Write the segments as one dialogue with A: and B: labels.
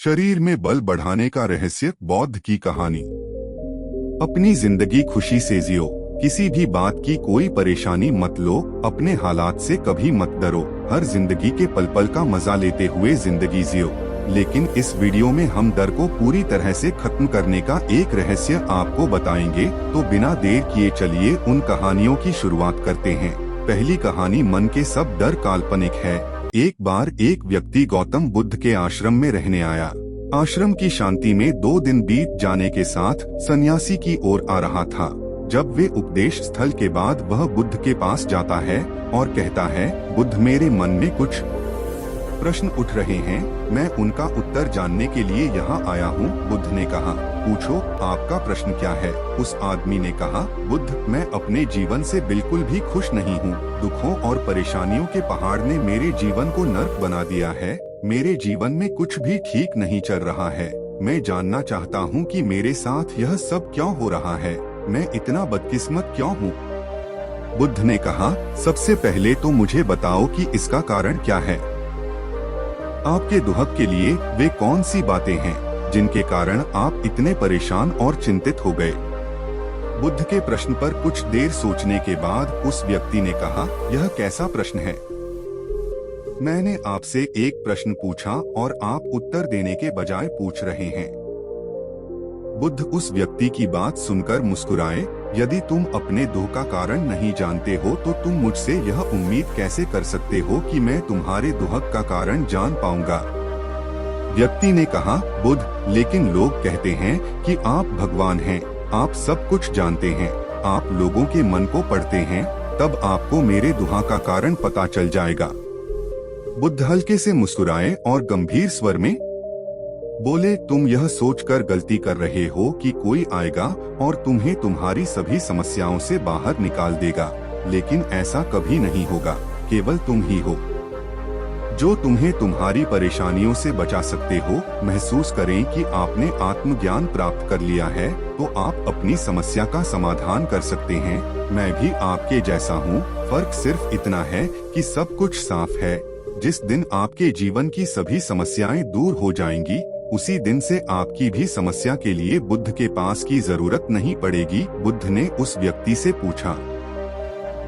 A: शरीर में बल बढ़ाने का रहस्य, बौद्ध की कहानी। अपनी जिंदगी खुशी से जियो, किसी भी बात की कोई परेशानी मत लो, अपने हालात से कभी मत डरो, हर जिंदगी के पल पल का मजा लेते हुए जिंदगी जियो। लेकिन इस वीडियो में हम डर को पूरी तरह से खत्म करने का एक रहस्य आपको बताएंगे, तो बिना देर किए चलिए उन कहानियों की शुरुआत करते हैं। पहली कहानी, मन के सब डर काल्पनिक है। एक बार एक व्यक्ति गौतम बुद्ध के आश्रम में रहने आया। आश्रम की शांति में 2 दिन बीत जाने के साथ सन्यासी की ओर आ रहा था। जब वे उपदेश स्थल के बाद वह बुद्ध के पास जाता है और कहता है, बुद्ध, मेरे मन में कुछ प्रश्न उठ रहे हैं, मैं उनका उत्तर जानने के लिए यहाँ आया हूँ। बुद्ध ने कहा, पूछो, आपका प्रश्न क्या है? उस आदमी ने कहा, बुद्ध, मैं अपने जीवन से बिल्कुल भी खुश नहीं हूँ। दुखों और परेशानियों के पहाड़ ने मेरे जीवन को नर्क बना दिया है। मेरे जीवन में कुछ भी ठीक नहीं चल रहा है। मैं जानना चाहता हूँ कि मेरे साथ यह सब क्यों हो रहा है? मैं इतना बदकिस्मत क्यों हूँ? बुद्ध ने कहा, सबसे पहले तो मुझे बताओ कि इसका कारण क्या है। आपके दुहक के लिए वे कौन सी बातें हैं जिनके कारण आप इतने परेशान और चिंतित हो गए? बुद्ध के प्रश्न पर कुछ देर सोचने के बाद उस व्यक्ति ने कहा, यह कैसा प्रश्न है? मैंने आपसे एक प्रश्न पूछा और आप उत्तर देने के बजाय पूछ रहे हैं। बुद्ध उस व्यक्ति की बात सुनकर मुस्कुराए, यदि तुम अपने दुख का कारण नहीं जानते हो तो तुम मुझसे यह उम्मीद कैसे कर सकते हो कि मैं तुम्हारे दुख का कारण जान पाऊंगा? व्यक्ति ने कहा, बुद्ध, लेकिन लोग कहते हैं कि आप भगवान हैं, आप सब कुछ जानते हैं, आप लोगों के मन को पढ़ते हैं, तब आपको मेरे दुहा का कारण पता चल जाएगा। बुद्ध हल्के से मुस्कुराए और गंभीर स्वर में बोले, तुम यह सोचकर गलती कर रहे हो कि कोई आएगा और तुम्हें तुम्हारी सभी समस्याओं से बाहर निकाल देगा, लेकिन ऐसा कभी नहीं होगा। केवल तुम ही हो जो तुम्हें तुम्हारी परेशानियों से बचा सकते हो। महसूस करें कि आपने आत्मज्ञान प्राप्त कर लिया है तो आप अपनी समस्या का समाधान कर सकते हैं। मैं भी आपके जैसा हूँ, फर्क सिर्फ इतना है कि सब कुछ साफ है। जिस दिन आपके जीवन की सभी समस्याएं दूर हो जाएंगी, उसी दिन से आपकी भी समस्या के लिए बुद्ध के पास की जरूरत नहीं पड़ेगी। बुद्ध ने उस व्यक्ति से पूछा,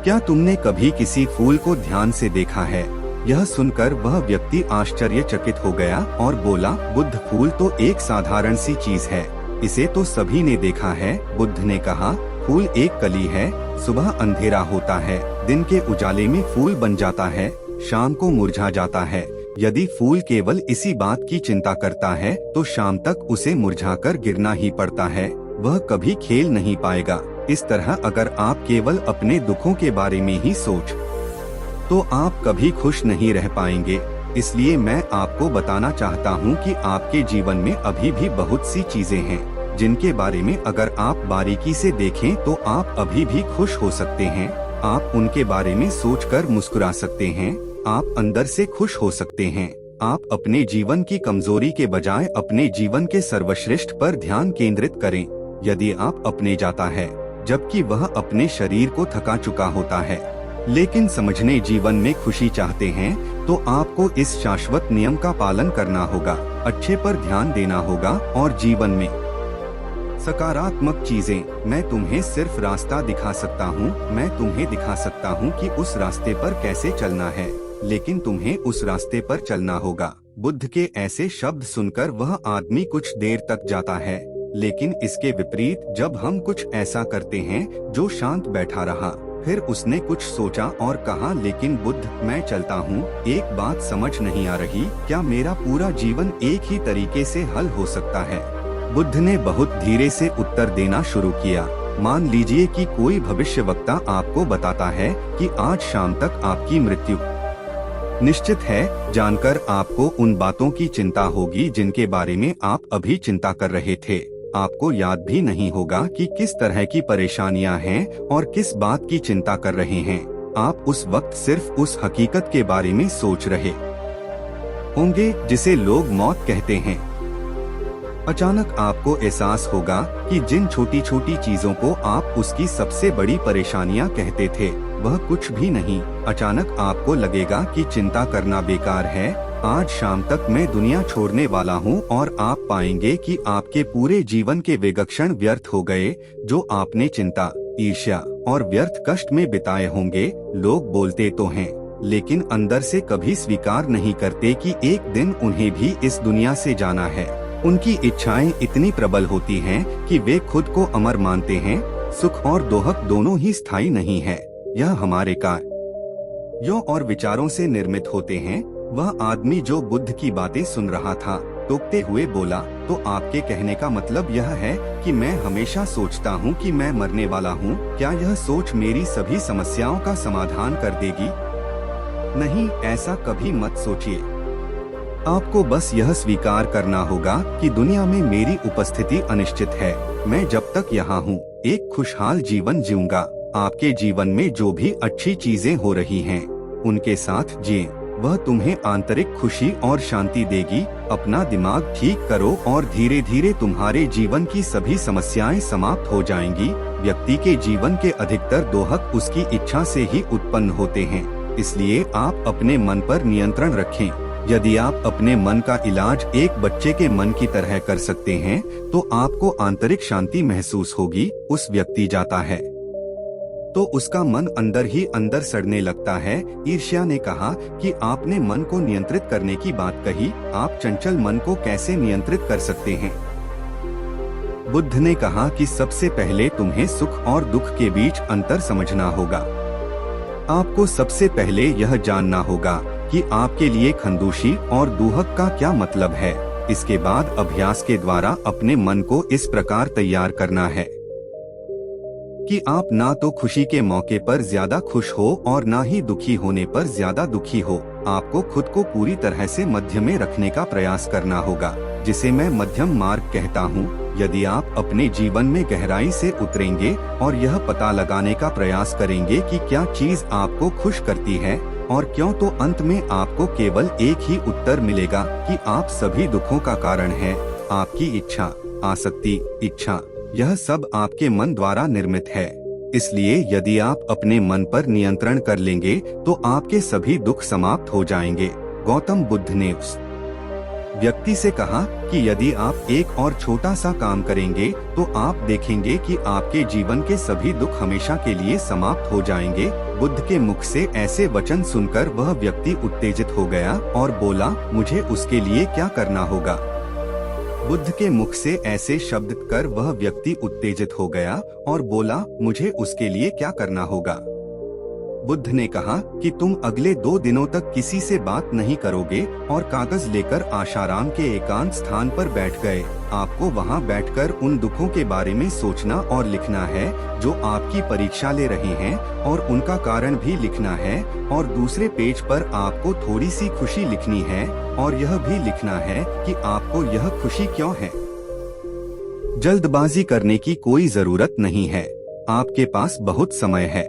A: क्या तुमने कभी किसी फूल को ध्यान से देखा है? यह सुनकर वह व्यक्ति आश्चर्यचकित हो गया और बोला, बुद्ध, फूल तो एक साधारण सी चीज है, इसे तो सभी ने देखा है। बुद्ध ने कहा, फूल एक कली है, सुबह अंधेरा होता है, दिन के उजाले में फूल बन जाता है, शाम को मुरझा जाता है। यदि फूल केवल इसी बात की चिंता करता है तो शाम तक उसे मुरझाकर गिरना ही पड़ता है, वह कभी खेल नहीं पाएगा। इस तरह अगर आप केवल अपने दुखों के बारे में ही सोच तो आप कभी खुश नहीं रह पाएंगे। इसलिए मैं आपको बताना चाहता हूँ कि आपके जीवन में अभी भी बहुत सी चीजें हैं जिनके बारे में अगर आप बारीकी से देखें तो आप अभी भी खुश हो सकते हैं। आप उनके बारे में सोचकर मुस्कुरा सकते हैं, आप अंदर से खुश हो सकते हैं। आप अपने जीवन की कमजोरी के बजाय अपने जीवन के सर्वश्रेष्ठ पर ध्यान केंद्रित करें। यदि आप अपने जाता है जबकि वह अपने शरीर को थका चुका होता है, लेकिन समझने जीवन में खुशी चाहते हैं, तो आपको इस शाश्वत नियम का पालन करना होगा, अच्छे पर ध्यान देना होगा और जीवन में सकारात्मक चीजें। मैं तुम्हें सिर्फ रास्ता दिखा सकता हूँ, मैं तुम्हें दिखा सकता हूँ कि उस रास्ते पर कैसे चलना है, लेकिन तुम्हें उस रास्ते पर चलना होगा। बुद्ध के ऐसे शब्द सुनकर वह आदमी कुछ देर तक जाता है, लेकिन इसके विपरीत जब हम कुछ ऐसा करते हैं जो शांत बैठा रहा। फिर उसने कुछ सोचा और कहा, लेकिन बुद्ध, मैं चलता हूँ, एक बात समझ नहीं आ रही, क्या मेरा पूरा जीवन एक ही तरीके से हल हो सकता है? बुद्ध ने बहुत धीरे से उत्तर देना शुरू किया। मान लीजिए कि कोई भविष्यवक्ता आपको बताता है कि आज शाम तक आपकी मृत्यु निश्चित है, जानकर आपको उन बातों की चिंता होगी जिनके बारे में आप अभी चिंता कर रहे थे। आपको याद भी नहीं होगा कि किस तरह की परेशानियां हैं और किस बात की चिंता कर रहे हैं। आप उस वक्त सिर्फ उस हकीकत के बारे में सोच रहे होंगे जिसे लोग मौत कहते हैं। अचानक आपको एहसास होगा कि जिन छोटी छोटी चीजों को आप उसकी सबसे बड़ी परेशानियां कहते थे, वह कुछ भी नहीं। अचानक आपको लगेगा कि चिंता करना बेकार है, आज शाम तक मैं दुनिया छोड़ने वाला हूँ और आप पाएंगे कि आपके पूरे जीवन के वे क्षण व्यर्थ हो गए जो आपने चिंता, ईर्ष्या और व्यर्थ कष्ट में बिताए होंगे। लोग बोलते तो हैं, लेकिन अंदर से कभी स्वीकार नहीं करते कि एक दिन उन्हें भी इस दुनिया से जाना है। उनकी इच्छाएं इतनी प्रबल होती हैं कि वे खुद को अमर मानते हैं। सुख और दोहक दोनों ही स्थायी नहीं है। यह हमारे कार्यों और विचारों से निर्मित होते हैं। वह आदमी जो बुद्ध की बातें सुन रहा था टोकते हुए बोला, तो आपके कहने का मतलब यह है कि मैं हमेशा सोचता हूँ कि मैं मरने वाला हूँ। क्या यह सोच मेरी सभी समस्याओं का समाधान कर देगी? नहीं, ऐसा कभी मत सोचिए। आपको बस यह स्वीकार करना होगा कि दुनिया में मेरी उपस्थिति अनिश्चित है। मैं जब तक यहाँ हूँ एक खुशहाल जीवन जीऊंगा। आपके जीवन में जो भी अच्छी चीजें हो रही हैं, उनके साथ जिए। वह तुम्हें आंतरिक खुशी और शांति देगी। अपना दिमाग ठीक करो और धीरे धीरे तुम्हारे जीवन की सभी समस्याएं समाप्त हो जाएंगी। व्यक्ति के जीवन के अधिकतर दोहक उसकी इच्छा से ही उत्पन्न होते हैं। इसलिए आप अपने मन पर नियंत्रण रखें। यदि आप अपने मन का इलाज एक बच्चे के मन की तरह कर सकते हैं, तो आपको आंतरिक शांति महसूस होगी। उस व्यक्ति जाता है तो उसका मन अंदर ही अंदर सड़ने लगता है। ईर्ष्या ने कहा कि आपने मन को नियंत्रित करने की बात कही। आप चंचल मन को कैसे नियंत्रित कर सकते हैं? बुद्ध ने कहा कि सबसे पहले तुम्हें सुख और दुख के बीच अंतर समझना होगा। आपको सबसे पहले यह जानना होगा कि आपके लिए खंदूशी और दुहक का क्या मतलब है। इसके बाद अभ्यास के द्वारा अपने मन को इस प्रकार तैयार करना है कि आप ना तो खुशी के मौके पर ज्यादा खुश हो और ना ही दुखी होने पर ज्यादा दुखी हो। आपको खुद को पूरी तरह से मध्य में रखने का प्रयास करना होगा, जिसे मैं मध्यम मार्ग कहता हूँ। यदि आप अपने जीवन में गहराई से उतरेंगे और यह पता लगाने का प्रयास करेंगे कि क्या चीज आपको खुश करती है और क्यों, तो अंत में आपको केवल एक ही उत्तर मिलेगा कि आप सभी दुखों का कारण हैं। आपकी इच्छा, आसक्ति, इच्छा, यह सब आपके मन द्वारा निर्मित है। इसलिए यदि आप अपने मन पर नियंत्रण कर लेंगे तो आपके सभी दुख समाप्त हो जाएंगे। गौतम बुद्ध ने उस व्यक्ति से कहा कि यदि आप एक और छोटा सा काम करेंगे तो आप देखेंगे कि आपके जीवन के सभी दुख हमेशा के लिए समाप्त हो जाएंगे। बुद्ध के मुख से ऐसे वचन सुनकर वह व्यक्ति उत्तेजित हो गया और बोला, मुझे उसके लिए क्या करना होगा? बुद्ध के मुख से ऐसे शब्द कर वह व्यक्ति उत्तेजित हो गया और बोला, मुझे उसके लिए क्या करना होगा? बुद्ध ने कहा कि तुम अगले 2 दिनों तक किसी से बात नहीं करोगे और कागज लेकर आशाराम के एकांत स्थान पर बैठ गए। आपको वहां बैठकर उन दुखों के बारे में सोचना और लिखना है जो आपकी परीक्षा ले रहे हैं, और उनका कारण भी लिखना है। और दूसरे पेज पर आपको थोड़ी सी खुशी लिखनी है और यह भी लिखना है कि आपको यह खुशी क्यों है। जल्दबाजी करने की कोई जरूरत नहीं है। आपके पास बहुत समय है।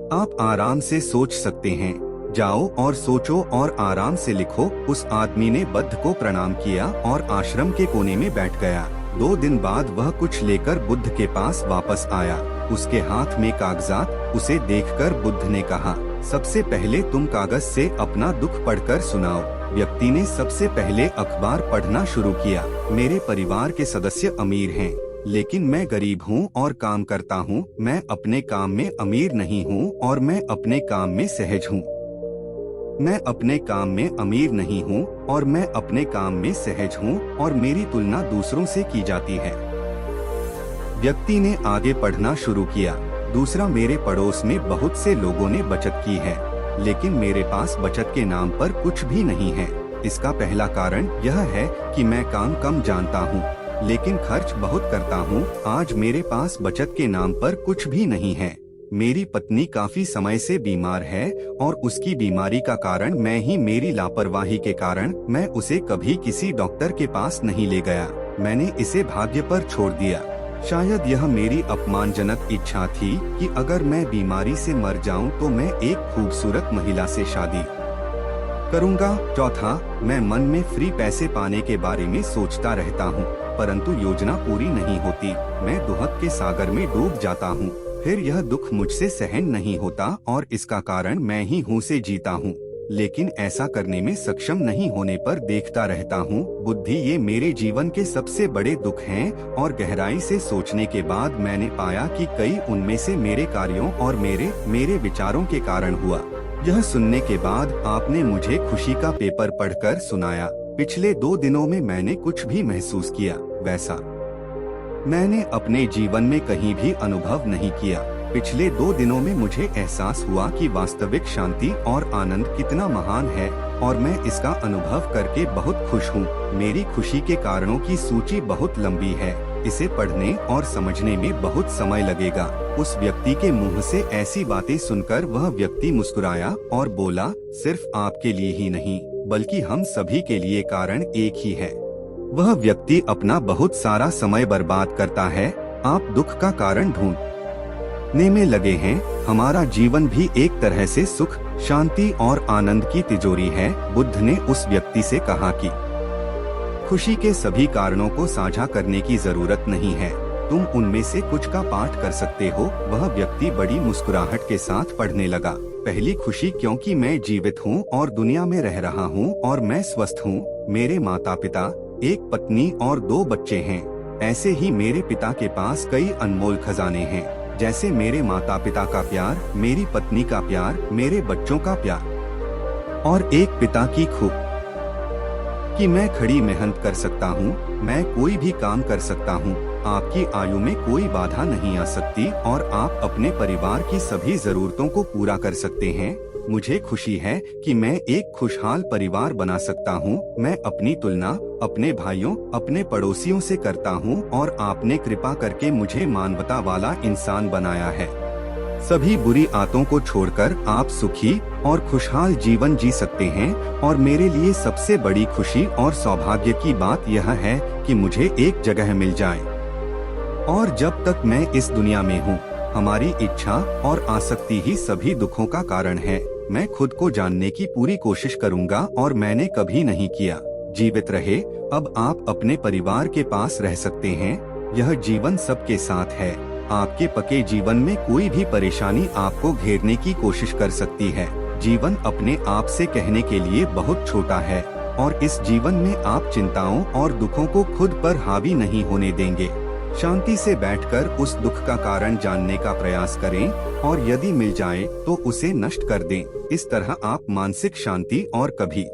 A: आप आराम से सोच सकते हैं। जाओ और सोचो और आराम से लिखो। उस आदमी ने बुद्ध को प्रणाम किया और आश्रम के कोने में बैठ गया। 2 दिन बाद वह कुछ लेकर बुद्ध के पास वापस आया। उसके हाथ में कागजात। उसे देखकर बुद्ध ने कहा, सबसे पहले तुम कागज से अपना दुख पढ़कर सुनाओ। व्यक्ति ने सबसे पहले अखबार पढ़ना शुरू किया। मेरे परिवार के सदस्य अमीर हैं, लेकिन मैं गरीब हूँ और काम करता हूँ। मैं अपने काम में अमीर नहीं हूँ और मैं अपने काम में सहज हूँ। मैं अपने काम में अमीर नहीं हूँ और मैं अपने काम में सहज हूँ और मेरी तुलना दूसरों से की जाती है। व्यक्ति ने आगे पढ़ना शुरू किया। दूसरा, मेरे पड़ोस में बहुत से लोगों ने बचत की है, लेकिन मेरे पास बचत के नाम पर कुछ भी नहीं है। इसका पहला कारण यह है कि मैं काम कम जानता हूँ, लेकिन खर्च बहुत करता हूँ। आज मेरे पास बचत के नाम पर कुछ भी नहीं है। मेरी पत्नी काफी समय से बीमार है और उसकी बीमारी का कारण मैं ही। मेरी लापरवाही के कारण मैं उसे कभी किसी डॉक्टर के पास नहीं ले गया। मैंने इसे भाग्य पर छोड़ दिया। शायद यह मेरी अपमानजनक इच्छा थी कि अगर मैं बीमारी से मर जाऊं तो मैं एक खूबसूरत महिला से शादी करूंगा। चौथा, मैं मन में फ्री पैसे पाने के बारे में सोचता रहता हूँ, परंतु योजना पूरी नहीं होती। मैं दुहक के सागर में डूब जाता हूँ, फिर यह दुख मुझसे सहन नहीं होता और इसका कारण मैं ही हूँ से जीता हूँ। लेकिन ऐसा करने में सक्षम नहीं होने पर देखता रहता हूँ। बुद्धि, ये मेरे जीवन के सबसे बड़े दुख हैं और गहराई से सोचने के बाद मैंने पाया कि कई उनमें से मेरे कार्यों और मेरे विचारों के कारण हुआ। यह सुनने के बाद आपने मुझे खुशी का पेपर पढ़कर सुनाया। पिछले 2 दिनों में मैंने कुछ भी महसूस किया वैसा मैंने अपने जीवन में कहीं भी अनुभव नहीं किया। पिछले 2 दिनों में मुझे एहसास हुआ कि वास्तविक शांति और आनंद कितना महान है और मैं इसका अनुभव करके बहुत खुश हूँ। मेरी खुशी के कारणों की सूची बहुत लंबी है। इसे पढ़ने और समझने में बहुत समय लगेगा। उस व्यक्ति के मुंह से ऐसी बातें सुनकर वह व्यक्ति मुस्कुराया और बोला, सिर्फ आपके लिए ही नहीं बल्कि हम सभी के लिए कारण एक ही है। वह व्यक्ति अपना बहुत सारा समय बर्बाद करता है। आप दुख का कारण ढूंढने में लगे हैं। हमारा जीवन भी एक तरह से सुख, शांति और आनंद की तिजोरी है। बुद्ध ने उस व्यक्ति से कहा कि खुशी के सभी कारणों को साझा करने की जरूरत नहीं है, तुम उनमें से कुछ का पाठ कर सकते हो। वह व्यक्ति बड़ी मुस्कुराहट के साथ पढ़ने लगा। पहली खुशी, क्योंकि मैं जीवित हूँ और दुनिया में रह रहा हूँ और मैं स्वस्थ हूँ। मेरे माता पिता, एक पत्नी और 2 बच्चे हैं। ऐसे ही मेरे पिता के पास कई अनमोल खजाने हैं, जैसे मेरे माता पिता का प्यार, मेरी पत्नी का प्यार, मेरे बच्चों का प्यार और एक पिता की खूब कि मैं खड़ी मेहनत कर सकता हूँ, मैं कोई भी काम कर सकता हूँ। आपकी आयु में कोई बाधा नहीं आ सकती और आप अपने परिवार की सभी जरूरतों को पूरा कर सकते हैं। मुझे खुशी है कि मैं एक खुशहाल परिवार बना सकता हूँ। मैं अपनी तुलना अपने भाइयों, अपने पड़ोसियों से करता हूँ और आपने कृपा करके मुझे मानवता वाला इंसान बनाया है। सभी बुरी आदतों को छोड़कर आप सुखी और खुशहाल जीवन जी सकते हैं और मेरे लिए सबसे बड़ी खुशी और सौभाग्य की बात यह है कि मुझे एक जगह मिल जाए। और जब तक मैं इस दुनिया में हूँ, हमारी इच्छा और आसक्ति ही सभी दुखों का कारण है। मैं खुद को जानने की पूरी कोशिश करूँगा और मैंने कभी नहीं किया। जीवित रहे। अब आप अपने परिवार के पास रह सकते हैं। यह जीवन सबके साथ है। आपके पके जीवन में कोई भी परेशानी आपको घेरने की कोशिश कर सकती है। जीवन अपने आप से कहने के लिए बहुत छोटा है और इस जीवन में आप चिंताओं और दुखों को खुद पर हावी नहीं होने देंगे। शांति से बैठकर उस दुख का कारण जानने का प्रयास करें और यदि मिल जाए तो उसे नष्ट कर दें। इस तरह आप मानसिक शांति और कभी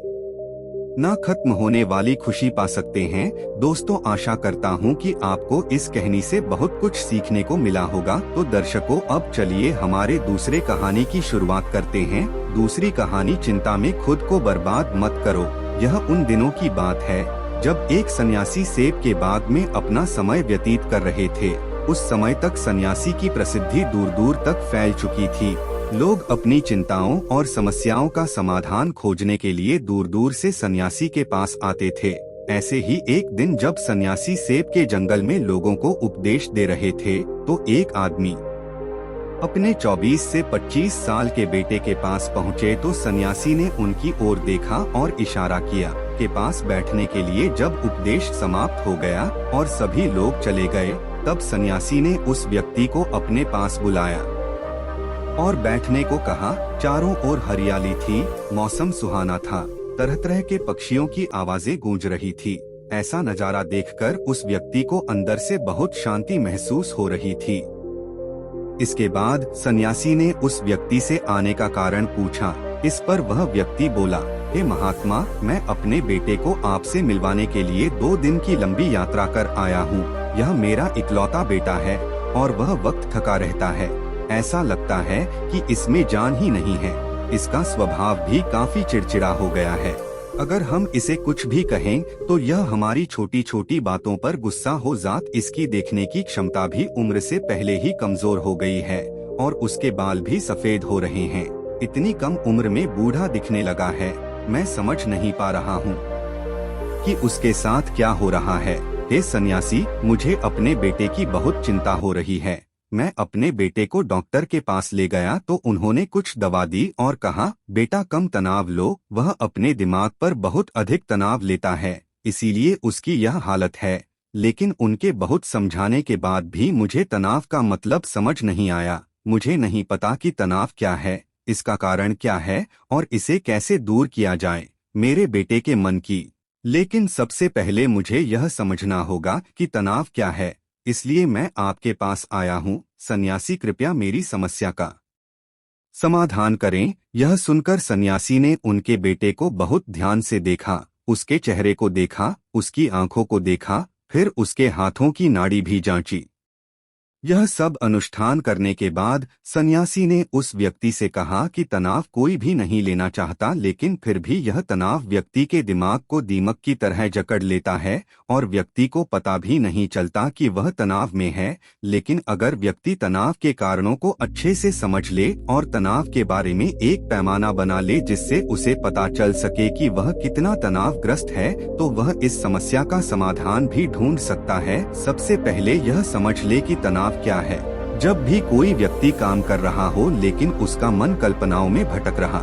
A: न खत्म होने वाली खुशी पा सकते हैं। दोस्तों, आशा करता हूँ कि आपको इस कहानी से बहुत कुछ सीखने को मिला होगा। तो दर्शकों, अब चलिए हमारे दूसरे कहानी की शुरुआत करते हैं। दूसरी कहानी, चिंता में खुद को बर्बाद मत करो। यह उन दिनों की बात है जब एक सन्यासी सेब के बाग में अपना समय व्यतीत कर रहे थे। उस समय तक सन्यासी की प्रसिद्धि दूर दूर तक फैल चुकी थी। लोग अपनी चिंताओं और समस्याओं का समाधान खोजने के लिए दूर दूर से सन्यासी के पास आते थे। ऐसे ही एक दिन जब सन्यासी सेब के जंगल में लोगों को उपदेश दे रहे थे, तो एक आदमी अपने 24 से 25 साल के बेटे के पास पहुँचे। तो सन्यासी ने उनकी ओर देखा और इशारा किया के पास बैठने के लिए। जब उपदेश समाप्त हो गया और सभी लोग चले गए, तब सन्यासी ने उस व्यक्ति को अपने पास बुलाया और बैठने को कहा। चारों ओर हरियाली थी, मौसम सुहाना था, तरह तरह के पक्षियों की आवाजें गूंज रही थी। ऐसा नजारा देखकर उस व्यक्ति को अंदर से बहुत शांति महसूस हो रही थी। इसके बाद सन्यासी ने उस व्यक्ति से आने का कारण पूछा। इस पर वह व्यक्ति बोला, हे महात्मा, मैं अपने बेटे को आपसे मिलवाने के लिए 2 दिन की लंबी यात्रा कर आया हूँ। यह मेरा इकलौता बेटा है और वह वक्त थका रहता है। ऐसा लगता है कि इसमें जान ही नहीं है। इसका स्वभाव भी काफी चिड़चिड़ा हो गया है। अगर हम इसे कुछ भी कहें तो यह हमारी छोटी छोटी बातों पर गुस्सा हो जात। इसकी देखने की क्षमता भी उम्र से पहले ही कमजोर हो गई है और उसके बाल भी सफेद हो रहे हैं। इतनी कम उम्र में बूढ़ा दिखने लगा है। मैं समझ नहीं पा रहा हूँ कि उसके साथ क्या हो रहा है। हे सन्यासी, मुझे अपने बेटे की बहुत चिंता हो रही है। मैं अपने बेटे को डॉक्टर के पास ले गया तो उन्होंने कुछ दवा दी और कहा, बेटा कम तनाव लो। वह अपने दिमाग पर बहुत अधिक तनाव लेता है, इसीलिए उसकी यह हालत है। लेकिन उनके बहुत समझाने के बाद भी मुझे तनाव का मतलब समझ नहीं आया। मुझे नहीं पता कि तनाव क्या है। इसका कारण क्या है और इसे कैसे दूर किया जाए मेरे बेटे के मन की। लेकिन सबसे पहले मुझे यह समझना होगा कि तनाव क्या है, इसलिए मैं आपके पास आया हूँ। सन्यासी, कृपया मेरी समस्या का समाधान करें। यह सुनकर सन्यासी ने उनके बेटे को बहुत ध्यान से देखा, उसके चेहरे को देखा, उसकी आंखों को देखा, फिर उसके हाथों की नाड़ी भी जांची। यह सब अनुष्ठान करने के बाद सन्यासी ने उस व्यक्ति से कहा कि तनाव कोई भी नहीं लेना चाहता, लेकिन फिर भी यह तनाव व्यक्ति के दिमाग को दीमक की तरह जकड़ लेता है और व्यक्ति को पता भी नहीं चलता कि वह तनाव में है। लेकिन अगर व्यक्ति तनाव के कारणों को अच्छे से समझ ले और तनाव के बारे में एक पैमाना बना ले जिससे उसे पता चल सके कि वह कितना तनावग्रस्त है, तो वह इस समस्या का समाधान भी ढूंढ सकता है। सबसे पहले यह समझ ले कि तनाव क्या है। जब भी कोई व्यक्ति काम कर रहा हो लेकिन उसका मन कल्पनाओं में भटक रहा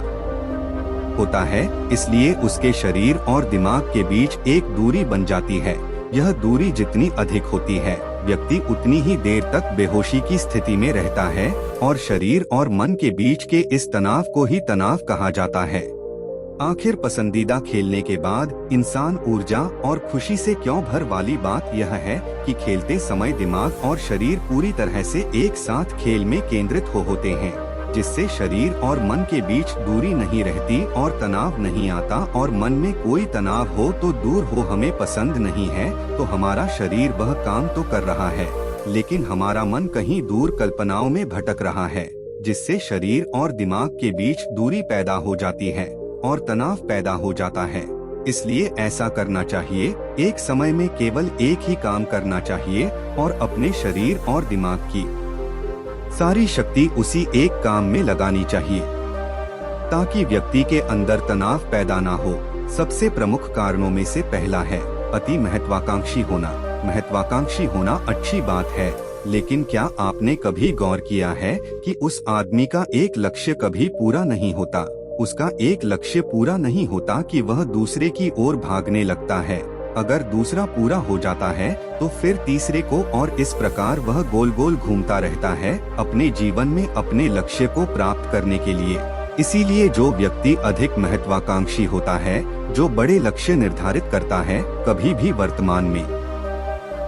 A: होता है, इसलिए उसके शरीर और दिमाग के बीच एक दूरी बन जाती है। यह दूरी जितनी अधिक होती है, व्यक्ति उतनी ही देर तक बेहोशी की स्थिति में रहता है और शरीर और मन के बीच के इस तनाव को ही तनाव कहा जाता है। आखिर पसंदीदा खेलने के बाद इंसान ऊर्जा और खुशी से क्यों भर वाली बात यह है कि खेलते समय दिमाग और शरीर पूरी तरह से एक साथ खेल में केंद्रित होते हैं, जिससे शरीर और मन के बीच दूरी नहीं रहती और तनाव नहीं आता। और मन में कोई तनाव हो तो दूर हो हमें पसंद नहीं है, तो हमारा शरीर वह काम तो कर रहा है लेकिन हमारा मन कहीं दूर कल्पनाओं में भटक रहा है, जिससे शरीर और दिमाग के बीच दूरी पैदा हो जाती है और तनाव पैदा हो जाता है। इसलिए ऐसा करना चाहिए, एक समय में केवल एक ही काम करना चाहिए और अपने शरीर और दिमाग की सारी शक्ति उसी एक काम में लगानी चाहिए ताकि व्यक्ति के अंदर तनाव पैदा ना हो। सबसे प्रमुख कारणों में से पहला है अति महत्वाकांक्षी होना। महत्वाकांक्षी होना अच्छी बात है, लेकिन क्या आपने कभी गौर किया है कि उस आदमी का एक लक्ष्य कभी पूरा नहीं होता? उसका एक लक्ष्य पूरा नहीं होता कि वह दूसरे की ओर भागने लगता है। अगर दूसरा पूरा हो जाता है तो फिर तीसरे को, और इस प्रकार वह गोल गोल घूमता रहता है अपने जीवन में अपने लक्ष्य को प्राप्त करने के लिए। इसीलिए जो व्यक्ति अधिक महत्वाकांक्षी होता है, जो बड़े लक्ष्य निर्धारित करता है, कभी भी वर्तमान में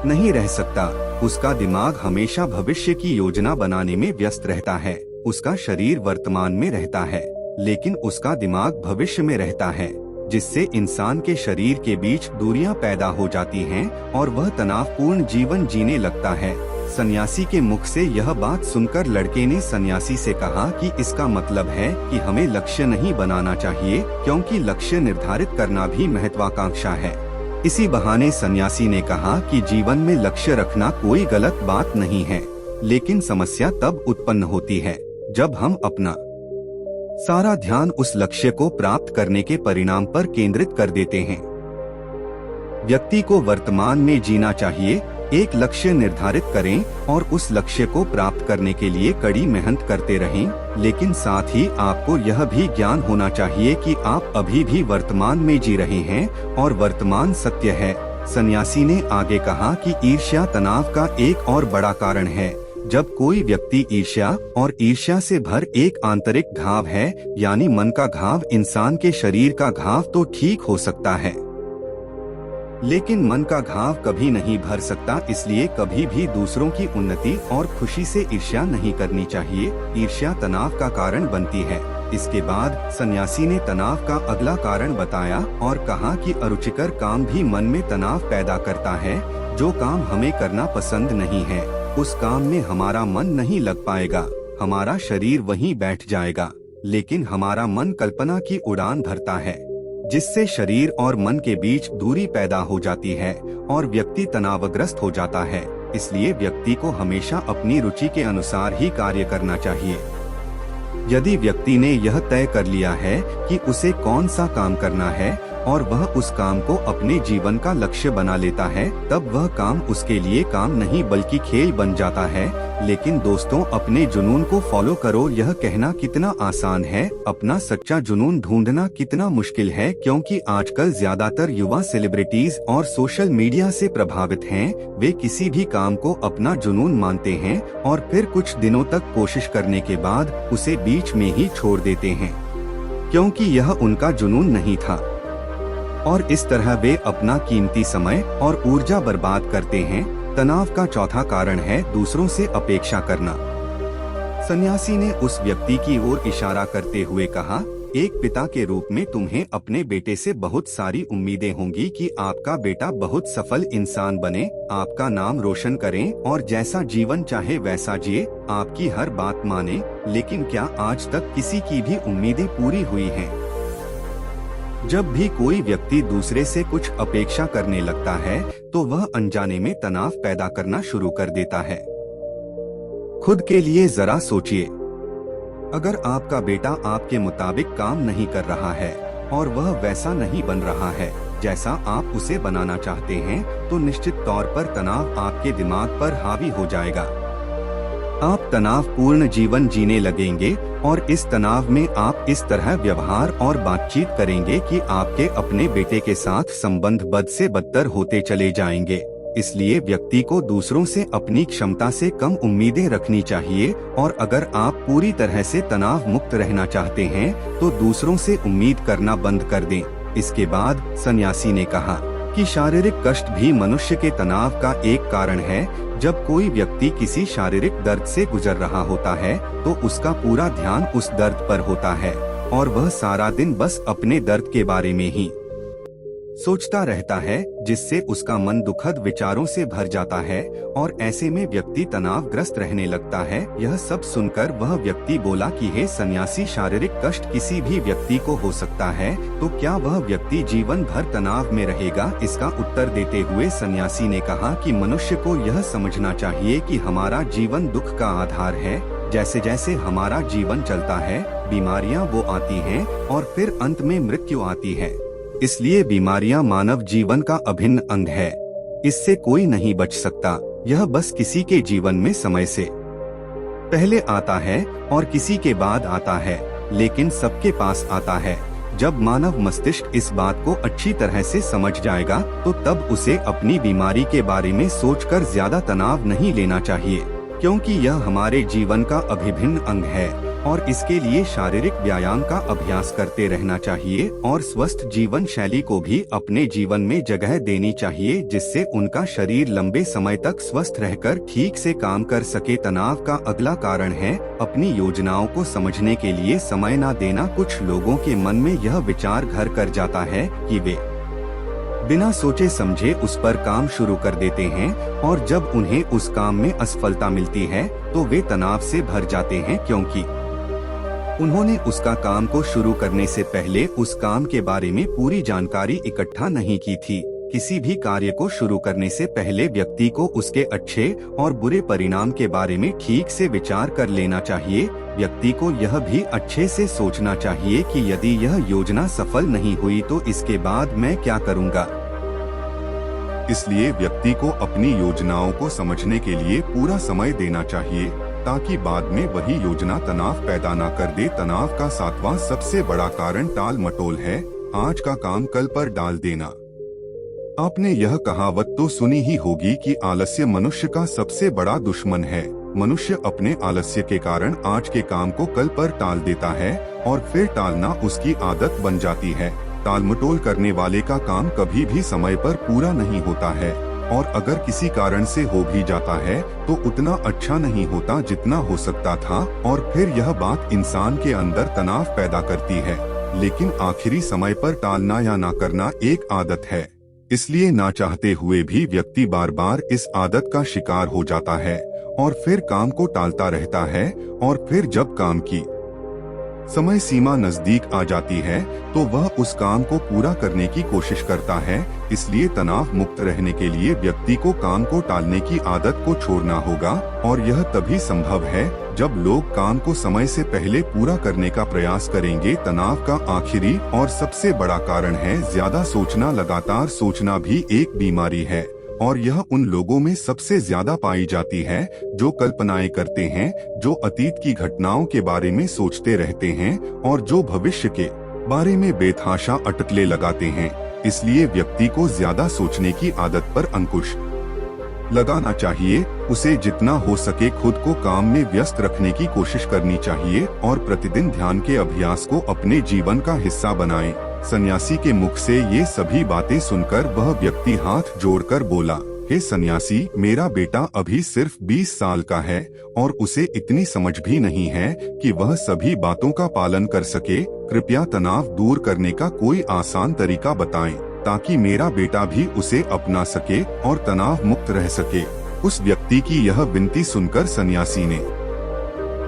A: नहीं रह सकता। उसका दिमाग हमेशा भविष्य की योजना बनाने में व्यस्त रहता है। उसका शरीर वर्तमान में रहता है लेकिन उसका दिमाग भविष्य में रहता है, जिससे इंसान के शरीर के बीच दूरियां पैदा हो जाती हैं और वह तनावपूर्ण जीवन जीने लगता है। सन्यासी के मुख से यह बात सुनकर लड़के ने सन्यासी से कहा कि इसका मतलब है कि हमें लक्ष्य नहीं बनाना चाहिए, क्योंकि लक्ष्य निर्धारित करना भी महत्वाकांक्षा है। इसी बहाने सन्यासी ने कहा कि जीवन में लक्ष्य रखना कोई गलत बात नहीं है, लेकिन समस्या तब उत्पन्न होती है जब हम अपना सारा ध्यान उस लक्ष्य को प्राप्त करने के परिणाम पर केंद्रित कर देते हैं। व्यक्ति को वर्तमान में जीना चाहिए, एक लक्ष्य निर्धारित करें और उस लक्ष्य को प्राप्त करने के लिए कड़ी मेहनत करते रहें। लेकिन साथ ही आपको यह भी ज्ञान होना चाहिए कि आप अभी भी वर्तमान में जी रहे हैं और वर्तमान सत्य है। सन्यासी ने आगे कहा कि ईर्ष्या तनाव का एक और बड़ा कारण है। जब कोई व्यक्ति ईर्ष्या और ईर्ष्या से भर एक आंतरिक घाव है, यानी मन का घाव, इंसान के शरीर का घाव तो ठीक हो सकता है लेकिन मन का घाव कभी नहीं भर सकता। इसलिए कभी भी दूसरों की उन्नति और खुशी से ईर्ष्या नहीं करनी चाहिए। ईर्ष्या तनाव का कारण बनती है। इसके बाद सन्यासी ने तनाव का अगला कारण बताया और कहा कि अरुचिकर काम भी मन में तनाव पैदा करता है। जो काम हमें करना पसंद नहीं है, उस काम में हमारा मन नहीं लग पाएगा, हमारा शरीर वहीं बैठ जाएगा, लेकिन हमारा मन कल्पना की उड़ान भरता है, जिससे शरीर और मन के बीच दूरी पैदा हो जाती है और व्यक्ति तनावग्रस्त हो जाता है। इसलिए व्यक्ति को हमेशा अपनी रुचि के अनुसार ही कार्य करना चाहिए। यदि व्यक्ति ने यह तय कर लिया है कि उसे कौन सा काम करना है और वह उस काम को अपने जीवन का लक्ष्य बना लेता है, तब वह काम उसके लिए काम नहीं बल्कि खेल बन जाता है। लेकिन दोस्तों, अपने जुनून को फॉलो करो, यह कहना कितना आसान है, अपना सच्चा जुनून ढूंढना कितना मुश्किल है, क्योंकि आजकल ज्यादातर युवा सेलिब्रिटीज और सोशल मीडिया से प्रभावित हैं। वे किसी भी काम को अपना जुनून मानते हैं और फिर कुछ दिनों तक कोशिश करने के बाद उसे बीच में ही छोड़ देते हैं, क्योंकि यह उनका जुनून नहीं था। और इस तरह वे अपना कीमती समय और ऊर्जा बर्बाद करते हैं। तनाव का चौथा कारण है दूसरों से अपेक्षा करना। सन्यासी ने उस व्यक्ति की ओर इशारा करते हुए कहा, एक पिता के रूप में तुम्हें अपने बेटे से बहुत सारी उम्मीदें होंगी कि आपका बेटा बहुत सफल इंसान बने, आपका नाम रोशन करें और जैसा जीवन चाहे वैसा जिए, आपकी हर बात माने। लेकिन क्या आज तक किसी की भी उम्मीदें पूरी हुई हैं? जब भी कोई व्यक्ति दूसरे से कुछ अपेक्षा करने लगता है तो वह अनजाने में तनाव पैदा करना शुरू कर देता है। खुद के लिए जरा सोचिए, अगर आपका बेटा आपके मुताबिक काम नहीं कर रहा है और वह वैसा नहीं बन रहा है जैसा आप उसे बनाना चाहते हैं, तो निश्चित तौर पर तनाव आपके दिमाग पर हावी हो जाएगा। आप तनावपूर्ण जीवन जीने लगेंगे और इस तनाव में आप इस तरह व्यवहार और बातचीत करेंगे कि आपके अपने बेटे के साथ संबंध बद से बदतर होते चले जाएंगे। इसलिए व्यक्ति को दूसरों से अपनी क्षमता से कम उम्मीदें रखनी चाहिए और अगर आप पूरी तरह से तनाव मुक्त रहना चाहते हैं तो दूसरों से उम्मीद करना बंद कर दें। इसके बाद सन्यासी ने कहा कि शारीरिक कष्ट भी मनुष्य के तनाव का एक कारण है। जब कोई व्यक्ति किसी शारीरिक दर्द से गुजर रहा होता है तो उसका पूरा ध्यान उस दर्द पर होता है और वह सारा दिन बस अपने दर्द के बारे में ही सोचता रहता है, जिससे उसका मन दुखद विचारों से भर जाता है और ऐसे में व्यक्ति तनावग्रस्त रहने लगता है। यह सब सुनकर वह व्यक्ति बोला कि हे सन्यासी, शारीरिक कष्ट किसी भी व्यक्ति को हो सकता है, तो क्या वह व्यक्ति जीवन भर तनाव में रहेगा? इसका उत्तर देते हुए सन्यासी ने कहा कि मनुष्य को यह समझना चाहिए कि हमारा जीवन दुख का आधार है। जैसे जैसे हमारा जीवन चलता है, बीमारियां वो आती हैं और फिर अंत में मृत्यु आती है। इसलिए बीमारियां मानव जीवन का अभिन्न अंग है, इससे कोई नहीं बच सकता। यह बस किसी के जीवन में समय से पहले आता है और किसी के बाद आता है, लेकिन सबके पास आता है। जब मानव मस्तिष्क इस बात को अच्छी तरह से समझ जाएगा तो तब उसे अपनी बीमारी के बारे में सोचकर ज्यादा तनाव नहीं लेना चाहिए, क्योंकि यह हमारे जीवन का अभिन्न अंग है और इसके लिए शारीरिक व्यायाम का अभ्यास करते रहना चाहिए और स्वस्थ जीवन शैली को भी अपने जीवन में जगह देनी चाहिए, जिससे उनका शरीर लंबे समय तक स्वस्थ रहकर ठीक से काम कर सके। तनाव का अगला कारण है अपनी योजनाओं को समझने के लिए समय न देना। कुछ लोगों के मन में यह विचार घर कर जाता है कि वे बिना सोचे समझे उस पर काम शुरू कर देते हैं और जब उन्हें उस काम में असफलता मिलती है तो वे तनाव से भर जाते हैं, क्योंकि उन्होंने उसका काम को शुरू करने से पहले उस काम के बारे में पूरी जानकारी इकट्ठा नहीं की थी। किसी भी कार्य को शुरू करने से पहले व्यक्ति को उसके अच्छे और बुरे परिणाम के बारे में ठीक से विचार कर लेना चाहिए। व्यक्ति को यह भी अच्छे से सोचना चाहिए कि यदि यह योजना सफल नहीं हुई तो इसके बाद मैं क्या करूँगा। इसलिए व्यक्ति को अपनी योजनाओं को समझने के लिए पूरा समय देना चाहिए, ताकि बाद में वही योजना तनाव पैदा न कर दे। तनाव का सातवां सबसे बड़ा कारण टाल मटोल है, आज का काम कल पर डाल देना। आपने यह कहावत तो सुनी ही होगी कि आलस्य मनुष्य का सबसे बड़ा दुश्मन है। मनुष्य अपने आलस्य के कारण आज के काम को कल पर टाल देता है और फिर टालना उसकी आदत बन जाती है। टालमटोल करने वाले का काम कभी भी समय पर पूरा नहीं होता है और अगर किसी कारण से हो भी जाता है तो उतना अच्छा नहीं होता जितना हो सकता था और फिर यह बात इंसान के अंदर तनाव पैदा करती है। लेकिन आखिरी समय पर टालना या ना करना एक आदत है, इसलिए ना चाहते हुए भी व्यक्ति बार बार इस आदत का शिकार हो जाता है और फिर काम को टालता रहता है और फिर जब काम की समय सीमा नजदीक आ जाती है तो वह उस काम को पूरा करने की कोशिश करता है। इसलिए तनाव मुक्त रहने के लिए व्यक्ति को काम को टालने की आदत को छोड़ना होगा और यह तभी संभव है जब लोग काम को समय से पहले पूरा करने का प्रयास करेंगे। तनाव का आखिरी और सबसे बड़ा कारण है ज्यादा सोचना। लगातार सोचना भी एक बीमारी है और यह उन लोगों में सबसे ज्यादा पाई जाती है जो कल्पनाएं करते हैं, जो अतीत की घटनाओं के बारे में सोचते रहते हैं और जो भविष्य के बारे में बेतहाशा अटकलें लगाते हैं। इसलिए व्यक्ति को ज्यादा सोचने की आदत पर अंकुश लगाना चाहिए। उसे जितना हो सके खुद को काम में व्यस्त रखने की कोशिश करनी चाहिए और प्रतिदिन ध्यान के अभ्यास को अपने जीवन का हिस्सा बनाएं। सन्यासी के मुख से ये सभी बातें सुनकर वह व्यक्ति हाथ जोड़कर बोला, हे सन्यासी, मेरा बेटा अभी सिर्फ 20 साल का है और उसे इतनी समझ भी नहीं है कि वह सभी बातों का पालन कर सके। कृपया तनाव दूर करने का कोई आसान तरीका बताएं ताकि मेरा बेटा भी उसे अपना सके और तनाव मुक्त रह सके। उस व्यक्ति की यह विनती सुनकर सन्यासी ने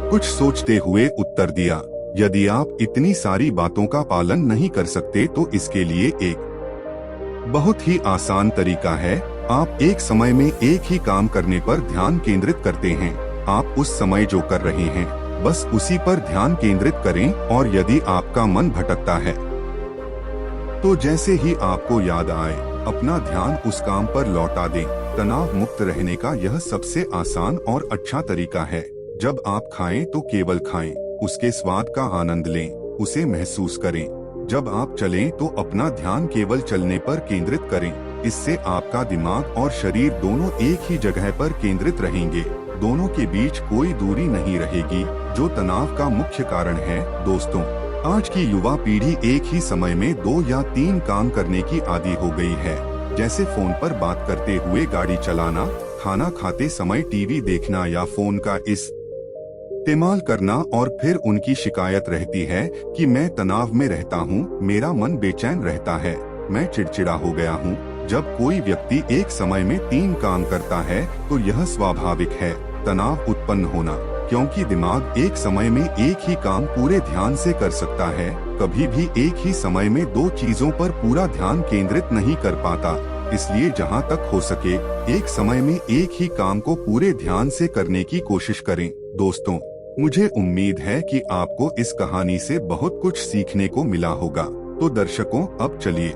A: कुछ सोचते हुए उत्तर दिया, यदि आप इतनी सारी बातों का पालन नहीं कर सकते तो इसके लिए एक बहुत ही आसान तरीका है। आप एक समय में एक ही काम करने पर ध्यान केंद्रित करते हैं। आप उस समय जो कर रहे हैं बस उसी पर ध्यान केंद्रित करें और यदि आपका मन भटकता है तो जैसे ही आपको याद आए अपना ध्यान उस काम पर लौटा दें। तनाव मुक्त रहने का यह सबसे आसान और अच्छा तरीका है। जब आप खाएं तो केवल खाएं, उसके स्वाद का आनंद लें, उसे महसूस करें। जब आप चलें तो अपना ध्यान केवल चलने पर केंद्रित करें। इससे आपका दिमाग और शरीर दोनों एक ही जगह पर केंद्रित रहेंगे। दोनों के बीच कोई दूरी नहीं रहेगी, जो तनाव का मुख्य कारण है। दोस्तों, आज की युवा पीढ़ी एक ही समय में 2 या 3 काम करने की आदी हो गई है, जैसे फोन पर बात करते हुए गाड़ी चलाना, खाना खाते समय टीवी देखना या फोन का इस्तेमाल करना। और फिर उनकी शिकायत रहती है कि मैं तनाव में रहता हूँ, मेरा मन बेचैन रहता है, मैं चिड़चिड़ा हो गया हूँ। जब कोई व्यक्ति एक समय में 3 काम करता है तो यह स्वाभाविक है तनाव उत्पन्न होना, क्योंकि दिमाग एक समय में एक ही काम पूरे ध्यान से कर सकता है, कभी भी एक ही समय में 2 चीजों पर पूरा ध्यान केंद्रित नहीं कर पाता। इसलिए जहाँ तक हो सके एक समय में एक ही काम को पूरे ध्यान से करने की कोशिश करें। दोस्तों, मुझे उम्मीद है कि आपको इस कहानी से बहुत कुछ सीखने को मिला होगा। तो दर्शकों, अब चलिए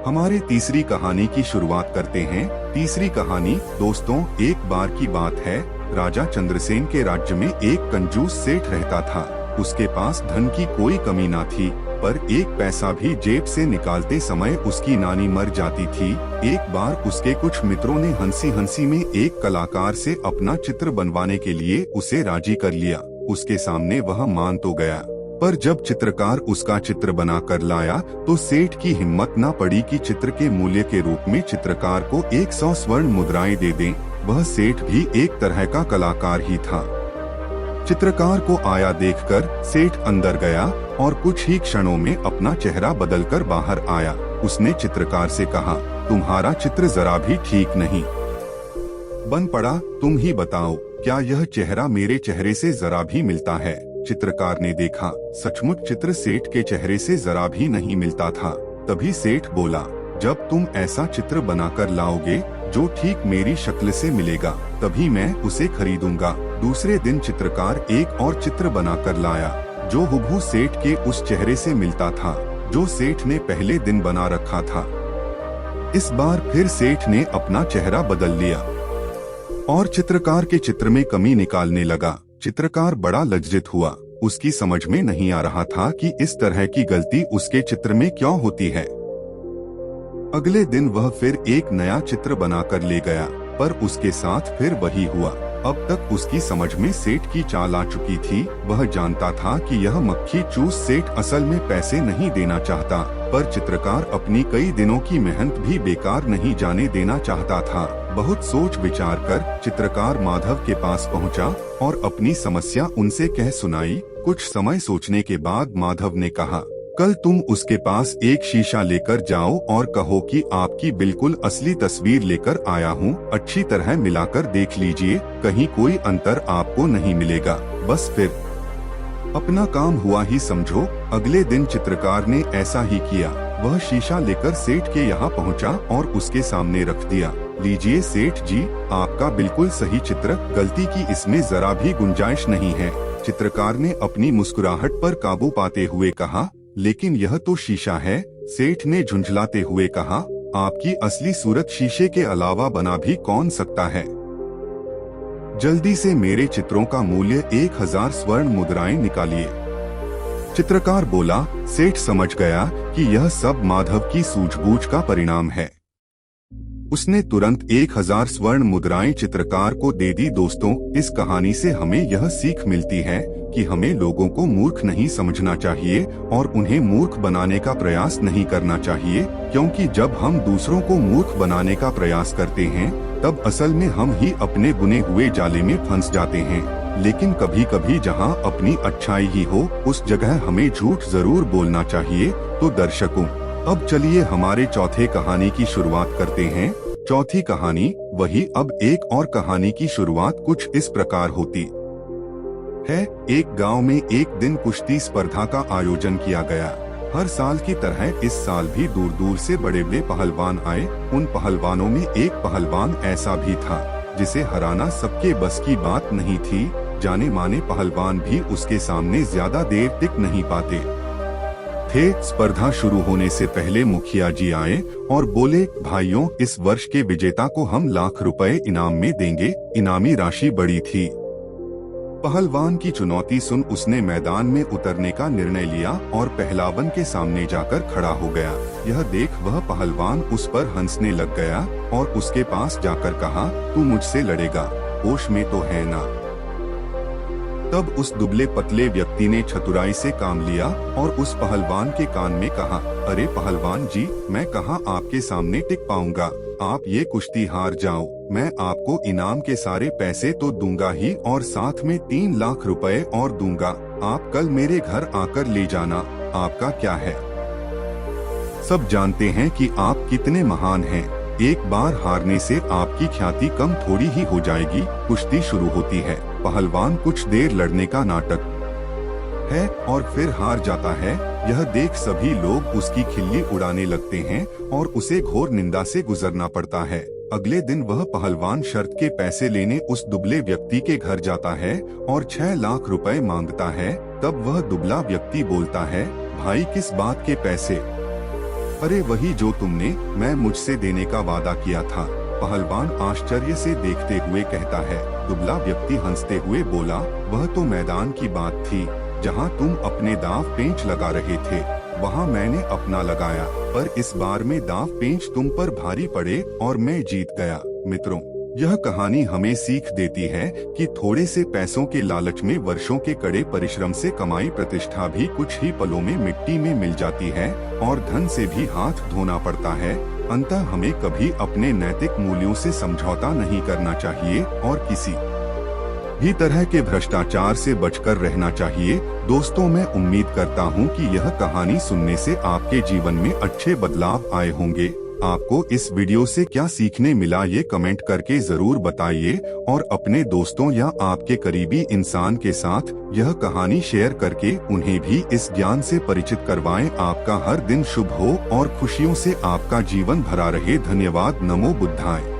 A: हमारे तीसरी कहानी की शुरुआत करते हैं। तीसरी कहानी, दोस्तों, एक बार की बात है। राजा चंद्रसेन के राज्य में एक कंजूस सेठ रहता था। उसके पास धन की कोई कमी ना थी, पर एक पैसा भी जेब से निकालते समय उसकी नानी मर जाती थी। एक बार उसके कुछ मित्रों ने हंसी हंसी में एक कलाकार से अपना चित्र बनवाने के लिए उसे राजी कर लिया। उसके सामने वह मान तो गया, पर जब चित्रकार उसका चित्र बनाकर लाया तो सेठ की हिम्मत न पड़ी कि चित्र के मूल्य के रूप में चित्रकार को 100 स्वर्ण मुद्राएं दे दें। वह सेठ भी एक तरह का कलाकार ही था। चित्रकार को आया देखकर सेठ अंदर गया और कुछ ही क्षणों में अपना चेहरा बदलकर बाहर आया। उसने चित्रकार से कहा, तुम्हारा चित्र जरा भी ठीक नहीं बन पड़ा, तुम ही बताओ क्या यह चेहरा मेरे चेहरे से जरा भी मिलता है? चित्रकार ने देखा, सचमुच चित्र सेठ के चेहरे से जरा भी नहीं मिलता था। तभी सेठ बोला, जब तुम ऐसा चित्र बनाकर लाओगे जो ठीक मेरी शक्ल से मिलेगा, तभी मैं उसे खरीदूंगा। दूसरे दिन चित्रकार एक और चित्र बनाकर लाया जो हुबहू सेठ के उस चेहरे से मिलता था जो सेठ ने पहले दिन बना रखा था। इस बार फिर सेठ ने अपना चेहरा बदल लिया और चित्रकार के चित्र में कमी निकालने लगा। चित्रकार बड़ा लज्जित हुआ। उसकी समझ में नहीं आ रहा था कि इस तरह की गलती उसके चित्र में क्यों होती है। अगले दिन वह फिर एक नया चित्र बनाकर ले गया, पर उसके साथ फिर वही हुआ। अब तक उसकी समझ में सेठ की चाल आ चुकी थी। वह जानता था कि यह मक्खी चूस सेठ असल में पैसे नहीं देना चाहता, पर चित्रकार अपनी कई दिनों की मेहनत भी बेकार नहीं जाने देना चाहता था। बहुत सोच विचार कर चित्रकार माधव के पास पहुंचा और अपनी समस्या उनसे कह सुनाई। कुछ समय सोचने के बाद माधव ने कहा, कल तुम उसके पास एक शीशा लेकर जाओ और कहो कि आपकी बिल्कुल असली तस्वीर लेकर आया हूँ, अच्छी तरह मिलाकर देख लीजिए, कहीं कोई अंतर आपको नहीं मिलेगा, बस फिर अपना काम हुआ ही समझो। अगले दिन चित्रकार ने ऐसा ही किया। वह शीशा लेकर सेठ के यहाँ पहुँचा और उसके सामने रख दिया। लीजिए सेठ जी, आपका बिल्कुल सही चित्र, गलती की इसमें जरा भी गुंजाइश नहीं है। चित्रकार ने अपनी मुस्कुराहट पर काबू पाते हुए कहा, लेकिन यह तो शीशा है। सेठ ने झुंझलाते हुए कहा, आपकी असली सूरत शीशे के अलावा बना भी कौन सकता है। जल्दी से मेरे चित्रों का मूल्य 1000 स्वर्ण मुद्राएं निकालिए। चित्रकार बोला। सेठ समझ गया कि यह सब माधव की सूझबूझ का परिणाम है। उसने तुरंत 1000 स्वर्ण मुद्राएं चित्रकार को दे दी। दोस्तों, इस कहानी से हमें यह सीख मिलती है कि हमें लोगों को मूर्ख नहीं समझना चाहिए और उन्हें मूर्ख बनाने का प्रयास नहीं करना चाहिए, क्योंकि जब हम दूसरों को मूर्ख बनाने का प्रयास करते हैं तब असल में हम ही अपने बुने हुए जाले में फंस जाते हैं। लेकिन कभी कभी जहां अपनी अच्छाई ही हो उस जगह हमें झूठ जरूर बोलना चाहिए। तो दर्शकों, अब चलिए हमारे चौथे कहानी की शुरुआत करते हैं। चौथी कहानी वही। अब एक और कहानी की शुरुआत कुछ इस प्रकार होती है। एक गांव में एक दिन कुश्ती स्पर्धा का आयोजन किया गया। हर साल की तरह इस साल भी दूर दूर से बड़े बड़े पहलवान आए। उन पहलवानों में एक पहलवान ऐसा भी था जिसे हराना सबके बस की बात नहीं थी। जाने माने पहलवान भी उसके सामने ज्यादा देर टिक नहीं पाते थे। स्पर्धा शुरू होने से पहले मुखिया जी आए और बोले, भाइयों, इस वर्ष के विजेता को हम लाख रुपए इनाम में देंगे। इनामी राशि बड़ी थी। पहलवान की चुनौती सुन उसने मैदान में उतरने का निर्णय लिया और पहलवान के सामने जाकर खड़ा हो गया। यह देख वह पहलवान उस पर हंसने लग गया और उसके पास जाकर कहा, तू मुझसे लड़ेगा, होश में तो है ना। तब उस दुबले पतले व्यक्ति ने चतुराई से काम लिया और उस पहलवान के कान में कहा, अरे पहलवान जी, मैं कहाँ आपके सामने टिक पाऊंगा। आप ये कुश्ती हार जाओ, मैं आपको इनाम के सारे पैसे तो दूंगा ही और साथ में 3 लाख रुपए और दूंगा। आप कल मेरे घर आकर ले जाना। आपका क्या है? सब जानते हैं कि आप कितने महान हैं। एक बार हारने से आपकी ख्याति कम थोड़ी ही हो जाएगी। कुश्ती शुरू होती है। पहलवान कुछ देर लड़ने का नाटक है और फिर हार जाता है। यह देख सभी लोग उसकी खिल्ली उड़ाने लगते हैं और उसे घोर निंदा से गुजरना पड़ता है। अगले दिन वह पहलवान शर्त के पैसे लेने उस दुबले व्यक्ति के घर जाता है और 6 लाख रुपए मांगता है। तब वह दुबला व्यक्ति बोलता है, भाई किस बात के पैसे? अरे वही जो तुमने मैं मुझसे देने का वादा किया था। पहलवान आश्चर्य से देखते हुए कहता है। दुबला व्यक्ति हंसते हुए बोला, वह तो मैदान की बात थी जहां तुम अपने दाव पेंच लगा रहे थे। वहां मैंने अपना लगाया, पर इस बार में दाव पेंच तुम पर भारी पड़े और मैं जीत गया। मित्रों, यह कहानी हमें सीख देती है कि थोड़े से पैसों के लालच में वर्षों के कड़े परिश्रम से कमाई प्रतिष्ठा भी कुछ ही पलों में मिट्टी में मिल जाती है और धन से भी हाथ धोना पड़ता है। अंततः हमें कभी अपने नैतिक मूल्यों से समझौता नहीं करना चाहिए और किसी भी तरह के भ्रष्टाचार से बचकर रहना चाहिए। दोस्तों, मैं उम्मीद करता हूं कि यह कहानी सुनने से आपके जीवन में अच्छे बदलाव आए होंगे। आपको इस वीडियो से क्या सीखने मिला ये कमेंट करके जरूर बताइए और अपने दोस्तों या आपके करीबी इंसान के साथ यह कहानी शेयर करके उन्हें भी इस ज्ञान से परिचित करवाएं। आपका हर दिन शुभ हो और खुशियों से आपका जीवन भरा रहे। धन्यवाद। नमो बुद्धाय।